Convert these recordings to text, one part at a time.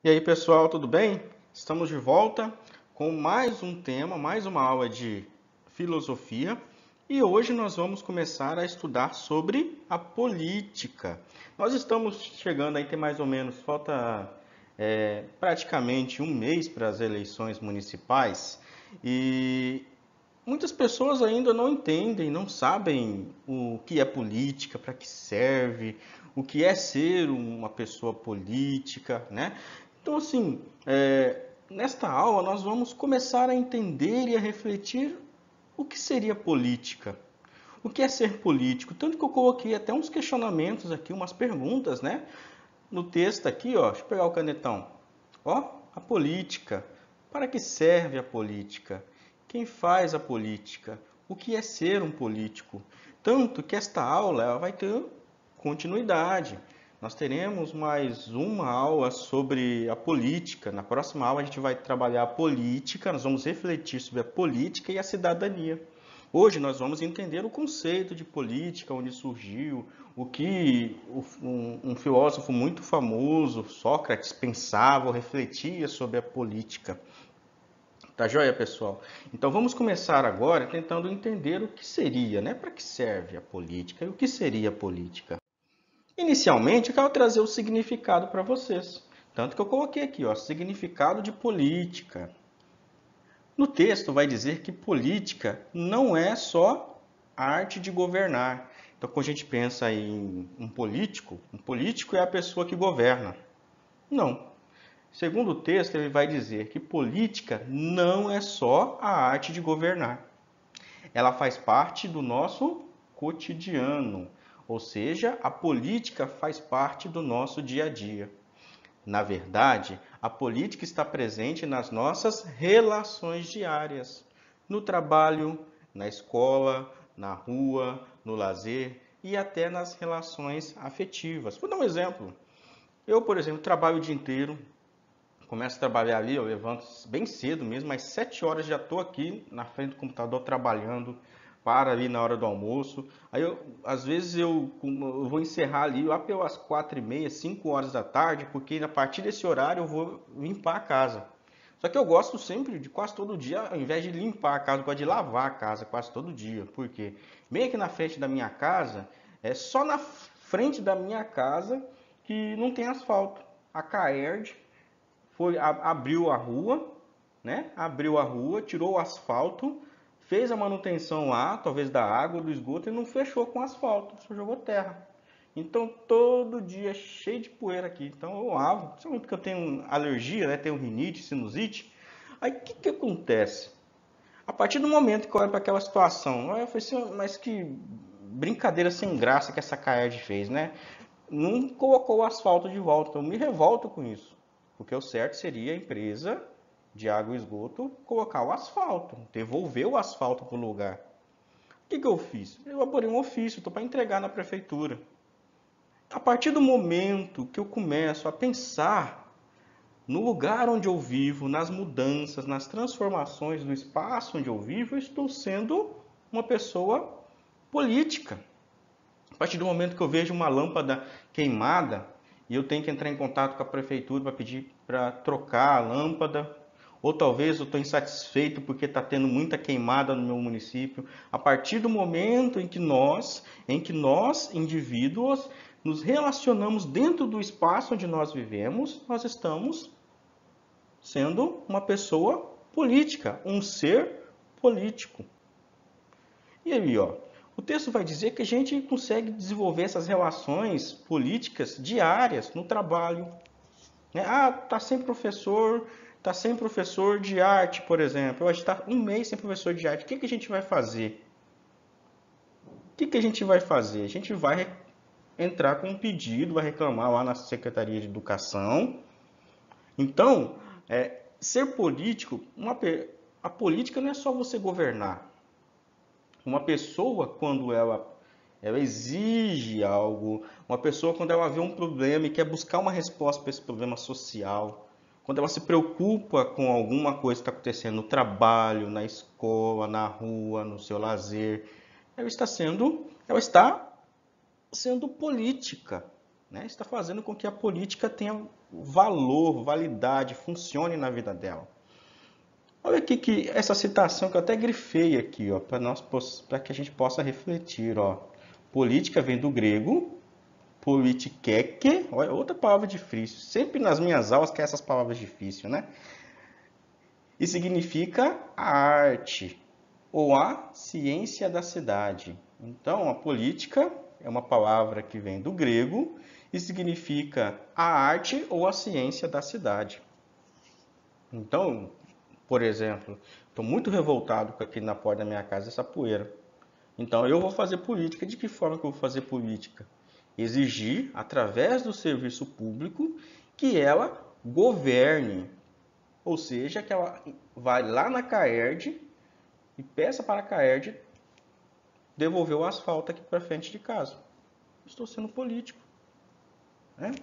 E aí, pessoal, tudo bem? Estamos de volta com mais um tema, mais uma aula de filosofia. E hoje nós vamos começar a estudar sobre a política. Nós estamos chegando aí, tem mais ou menos, falta praticamente um mês para as eleições municipais. E muitas pessoas ainda não entendem, não sabem o que é política, para que serve, o que é ser uma pessoa política, né? Então, assim, nesta aula nós vamos começar a entender e a refletir o que seria política, o que é ser político. Tanto que eu coloquei até uns questionamentos aqui, umas perguntas, né? No texto aqui, ó, deixa eu pegar o canetão. Ó, a política. Para que serve a política? Quem faz a política? O que é ser um político? Tanto que esta aula ela vai ter continuidade. Nós teremos mais uma aula sobre a política. Na próxima aula a gente vai trabalhar a política, nós vamos refletir sobre a política e a cidadania. Hoje nós vamos entender o conceito de política, onde surgiu, o que um filósofo muito famoso, Sócrates, pensava ou refletia sobre a política. Tá joia, pessoal? Então vamos começar agora tentando entender o que seria, né? Para que serve a política e o que seria a política. Inicialmente, eu quero trazer o significado para vocês. Tanto que eu coloquei aqui, ó, significado de política. No texto vai dizer que política não é só a arte de governar. Então, quando a gente pensa em um político é a pessoa que governa. Não. Segundo o texto, ele vai dizer que política não é só a arte de governar. Ela faz parte do nosso cotidiano, ou seja, a política faz parte do nosso dia a dia. Na verdade, a política está presente nas nossas relações diárias, no trabalho, na escola, na rua, no lazer e até nas relações afetivas. Vou dar um exemplo. Eu, por exemplo, trabalho o dia inteiro, começo a trabalhar ali, eu levanto bem cedo mesmo, às 7 horas já estou aqui na frente do computador trabalhando, para ali na hora do almoço. Aí, às vezes, eu vou encerrar ali lá pelas 4h30, 5 horas da tarde, porque a partir desse horário eu vou limpar a casa. Só que eu gosto sempre de quase todo dia, ao invés de limpar a casa, eu gosto de lavar a casa quase todo dia. Por quê? Bem aqui na frente da minha casa, é só na frente da minha casa que não tem asfalto. A Caerd abriu a rua, né? Abriu a rua, tirou o asfalto, fez a manutenção lá, talvez da água, do esgoto, e não fechou com asfalto, só jogou terra. Então todo dia é cheio de poeira aqui. Então eu lavo, principalmente porque eu tenho alergia, né? Tenho rinite, sinusite. Aí o que acontece? A partir do momento que eu olho para aquela situação, eu falei assim, mas que brincadeira sem graça que essa Caerd fez, né? Não colocou o asfalto de volta. Então eu me revolto com isso. Porque o certo seria a empresa de água e esgoto colocar o asfalto, devolver o asfalto para o lugar. O que eu fiz? Eu elaborei um ofício, estou para entregar na prefeitura. A partir do momento que eu começo a pensar no lugar onde eu vivo, nas mudanças, nas transformações do espaço onde eu vivo, eu estou sendo uma pessoa política. A partir do momento que eu vejo uma lâmpada queimada e eu tenho que entrar em contato com a prefeitura para pedir para trocar a lâmpada, ou talvez eu estou insatisfeito porque está tendo muita queimada no meu município. A partir do momento em que nós, indivíduos, nos relacionamos dentro do espaço onde nós vivemos, nós estamos sendo uma pessoa política, um ser político. E aí, ó, o texto vai dizer que a gente consegue desenvolver essas relações políticas diárias no trabalho. Né? Ah, tá sem professor de arte, por exemplo. Hoje está um mês sem professor de arte. O que a gente vai fazer? O que a gente vai fazer? A gente vai entrar com um pedido, vai reclamar lá na Secretaria de Educação. Então, ser político, a política não é só você governar. Uma pessoa, quando ela exige algo, uma pessoa, quando ela vê um problema e quer buscar uma resposta para esse problema social, quando ela se preocupa com alguma coisa que está acontecendo no trabalho, na escola, na rua, no seu lazer, ela está sendo política. né? Está fazendo com que a política tenha valor, validade, funcione na vida dela. Olha aqui que essa citação que eu até grifei aqui, ó, para que a gente possa refletir, ó. Política vem do grego, politiqueque, olha, outra palavra difícil. Sempre nas minhas aulas que é essas palavras difíceis, né? E significa a arte ou a ciência da cidade. Então, a política é uma palavra que vem do grego e significa a arte ou a ciência da cidade. Então, por exemplo, estou muito revoltado com aqui na porta da minha casa essa poeira. Então, eu vou fazer política. De que forma que eu vou fazer política? Exigir, através do serviço público, que ela governe. Ou seja, que ela vai lá na CAERD e peça para a CAERD devolver o asfalto aqui para frente de casa. Estou sendo político. Né?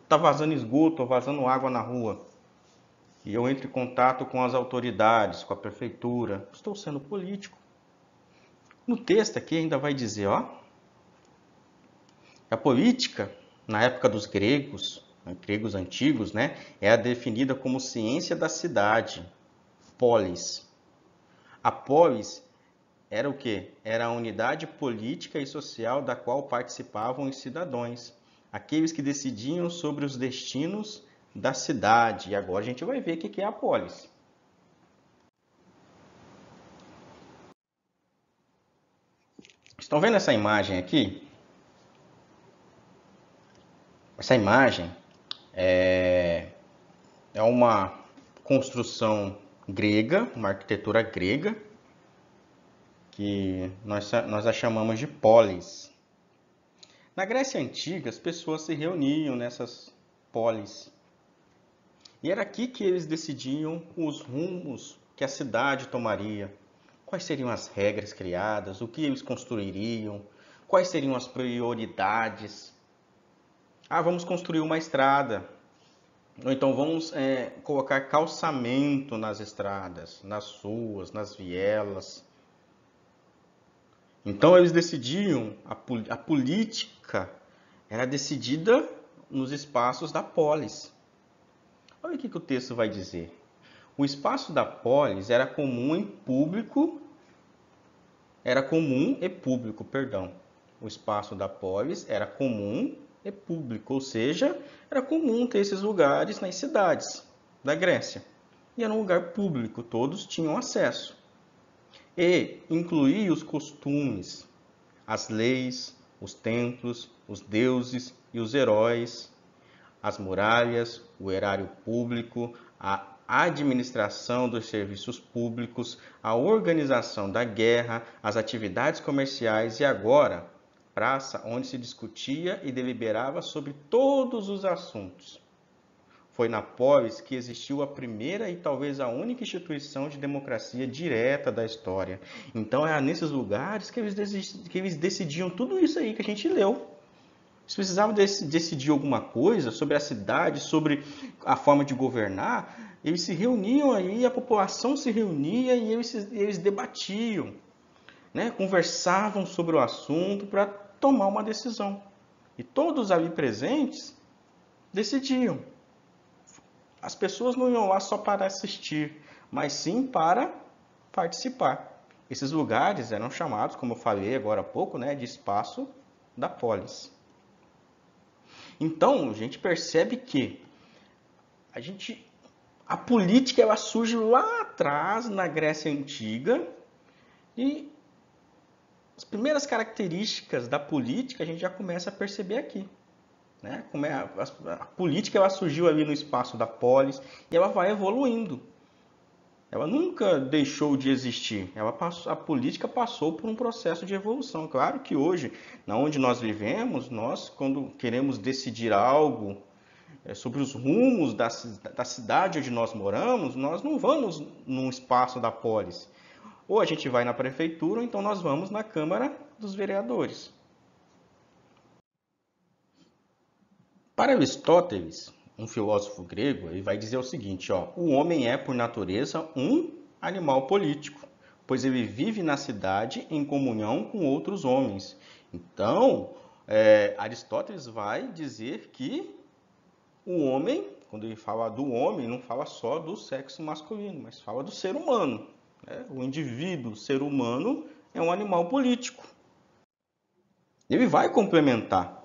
Tá vazando esgoto, vazando água na rua. E eu entro em contato com as autoridades, com a prefeitura. Estou sendo político. No texto aqui ainda vai dizer, ó, a política, na época dos gregos antigos, né, é definida como ciência da cidade, polis. A polis era o quê? Era a unidade política e social da qual participavam os cidadãos, aqueles que decidiam sobre os destinos da cidade. E agora a gente vai ver o que é a polis. Estão vendo essa imagem aqui? Essa imagem é uma construção grega, uma arquitetura grega, que nós a chamamos de polis. Na Grécia Antiga, as pessoas se reuniam nessas polis. E era aqui que eles decidiam os rumos que a cidade tomaria, quais seriam as regras criadas, o que eles construiriam, quais seriam as prioridades. Ah, vamos construir uma estrada. Ou então vamos colocar calçamento nas estradas, nas ruas, nas vielas. Então eles decidiam, a política era decidida nos espaços da polis. Olha o que o texto vai dizer. O espaço da polis era comum e público. O espaço da polis era comum e público, ou seja, era comum ter esses lugares nas cidades da Grécia. E era um lugar público, todos tinham acesso. E incluía os costumes, as leis, os templos, os deuses e os heróis, as muralhas, o erário público, a administração dos serviços públicos, a organização da guerra, as atividades comerciais e agora, praça onde se discutia e deliberava sobre todos os assuntos. Foi na polis que existiu a primeira e talvez a única instituição de democracia direta da história. Então é nesses lugares que eles decidiam tudo isso aí que a gente leu. Se precisavam decidir alguma coisa sobre a cidade, sobre a forma de governar, eles se reuniam aí, a população se reunia e eles debatiam, né? Conversavam sobre o assunto para tomar uma decisão. E todos ali presentes decidiam. As pessoas não iam lá só para assistir, mas sim para participar. Esses lugares eram chamados, como eu falei agora há pouco, né, de espaço da polis. Então, a gente percebe que a política ela surge lá atrás, na Grécia Antiga, e as primeiras características da política a gente já começa a perceber aqui. Né? Como a política ela surgiu ali no espaço da polis e ela vai evoluindo. Ela nunca deixou de existir. A política passou por um processo de evolução. Claro que hoje, onde nós vivemos, nós, quando queremos decidir algo sobre os rumos da cidade onde nós moramos, nós não vamos num espaço da polis. Ou a gente vai na prefeitura, ou então nós vamos na Câmara dos Vereadores. Para Aristóteles, um filósofo grego, ele vai dizer o seguinte, ó, o homem é, por natureza, um animal político, pois ele vive na cidade em comunhão com outros homens. Então, Aristóteles vai dizer que o homem, quando ele fala do homem, não fala só do sexo masculino, mas fala do ser humano. O indivíduo, o ser humano, é um animal político. Ele vai complementar.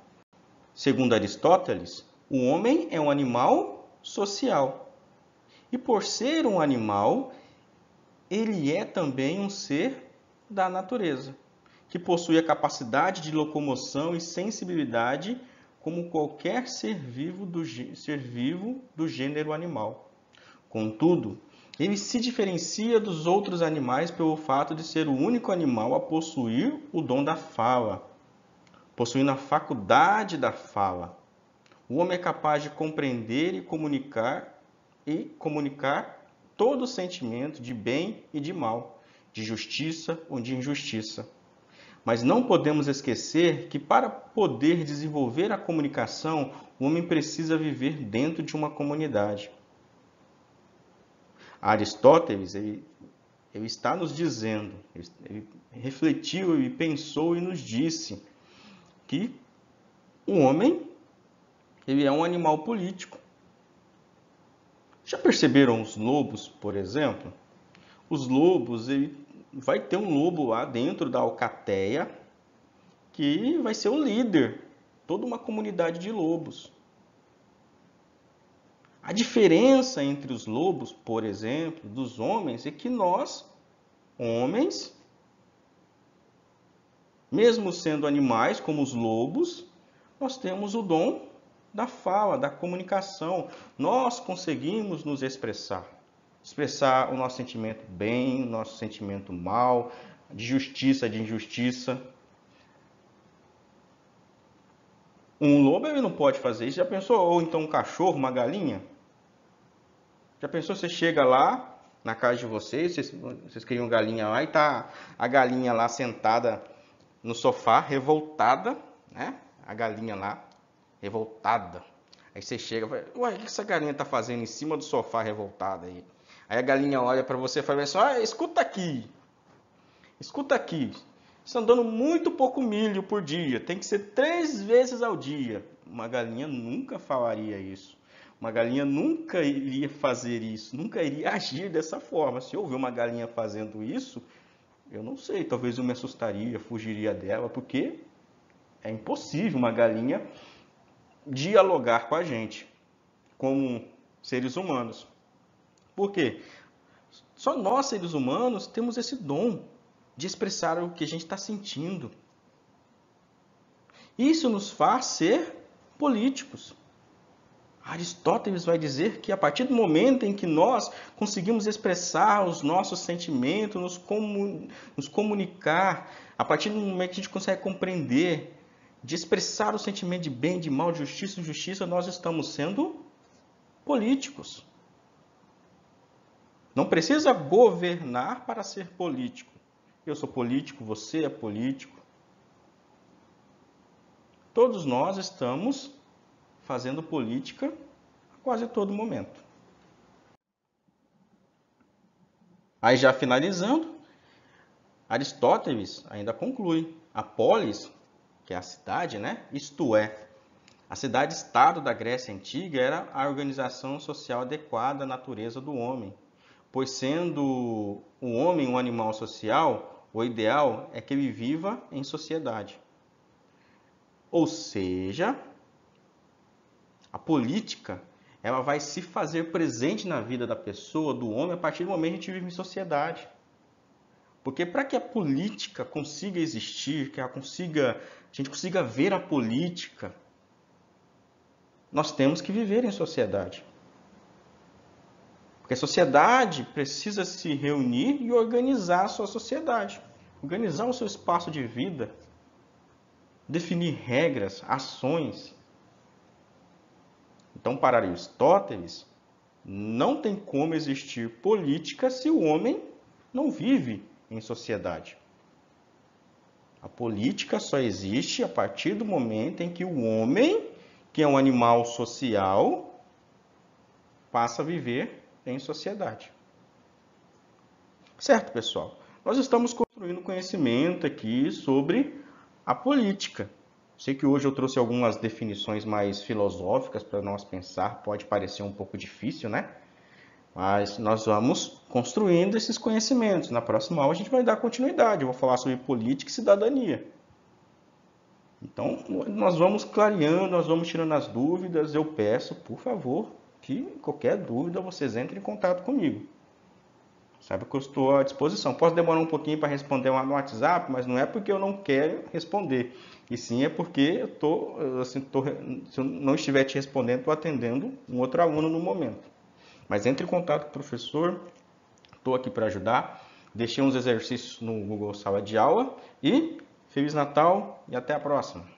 Segundo Aristóteles, o homem é um animal social. E por ser um animal, ele é também um ser da natureza, que possui a capacidade de locomoção e sensibilidade como qualquer ser vivo do gênero animal. Contudo, ele se diferencia dos outros animais pelo fato de ser o único animal a possuir o dom da fala, possuindo a faculdade da fala. O homem é capaz de compreender e comunicar todo o sentimento de bem e de mal, de justiça ou de injustiça. Mas não podemos esquecer que para poder desenvolver a comunicação, o homem precisa viver dentro de uma comunidade. Aristóteles, ele está nos dizendo, ele refletiu, ele pensou e nos disse que o homem, ele é um animal político. Já perceberam os lobos, por exemplo? Os lobos, vai ter um lobo lá dentro da alcateia que vai ser o líder, toda uma comunidade de lobos. A diferença entre os lobos, por exemplo, dos homens, é que nós, homens, mesmo sendo animais como os lobos, nós temos o dom da fala, da comunicação. Nós conseguimos nos expressar o nosso sentimento bem, o nosso sentimento mal, de justiça, de injustiça. Um lobo ele não pode fazer isso. Já pensou? Ou então um cachorro, uma galinha? Já pensou? Você chega lá na casa de vocês criam galinha lá e tá a galinha lá sentada no sofá, revoltada, né? A galinha lá, revoltada. Aí você chega e fala, ué, o que essa galinha tá fazendo em cima do sofá revoltada aí? Aí a galinha olha para você e fala assim, escuta aqui, você está dando muito pouco milho por dia, tem que ser 3 vezes ao dia. Uma galinha nunca falaria isso. Uma galinha nunca iria fazer isso, nunca iria agir dessa forma. Se eu ver uma galinha fazendo isso, eu não sei, talvez eu me assustaria, fugiria dela, porque é impossível uma galinha dialogar com a gente, como seres humanos. Por quê? Só nós, seres humanos, temos esse dom de expressar o que a gente está sentindo. Isso nos faz ser políticos. Aristóteles vai dizer que a partir do momento em que nós conseguimos expressar os nossos sentimentos, nos comunicar, a partir do momento que a gente consegue compreender, de expressar o sentimento de bem, de mal, de justiça e injustiça, nós estamos sendo políticos. Não precisa governar para ser político. Eu sou político, você é político. Todos nós estamos fazendo política a quase todo momento. Aí já finalizando, Aristóteles ainda conclui: a polis, que é a cidade, né? Isto é, a cidade-estado da Grécia Antiga era a organização social adequada à natureza do homem, pois sendo o homem um animal social, o ideal é que ele viva em sociedade. Ou seja, a política, ela vai se fazer presente na vida da pessoa, do homem, a partir do momento que a gente vive em sociedade. Porque para que a política consiga existir, que a gente consiga ver a política, nós temos que viver em sociedade. Porque a sociedade precisa se reunir e organizar a sua sociedade, organizar o seu espaço de vida, definir regras, ações. Então, para Aristóteles, não tem como existir política se o homem não vive em sociedade. A política só existe a partir do momento em que o homem, que é um animal social, passa a viver em sociedade. Certo, pessoal? Nós estamos construindo conhecimento aqui sobre a política. Sei que hoje eu trouxe algumas definições mais filosóficas para nós pensar, pode parecer um pouco difícil, né? Mas nós vamos construindo esses conhecimentos. Na próxima aula a gente vai dar continuidade. Eu vou falar sobre política e cidadania. Então, nós vamos clareando, nós vamos tirando as dúvidas. Eu peço, por favor, que qualquer dúvida vocês entrem em contato comigo. Saiba que eu estou à disposição. Posso demorar um pouquinho para responder no WhatsApp, mas não é porque eu não quero responder. E sim é porque se eu não estiver te respondendo, estou atendendo um outro aluno no momento. Mas entre em contato com o professor, estou aqui para ajudar. Deixei uns exercícios no Google Sala de Aula e Feliz Natal e até a próxima!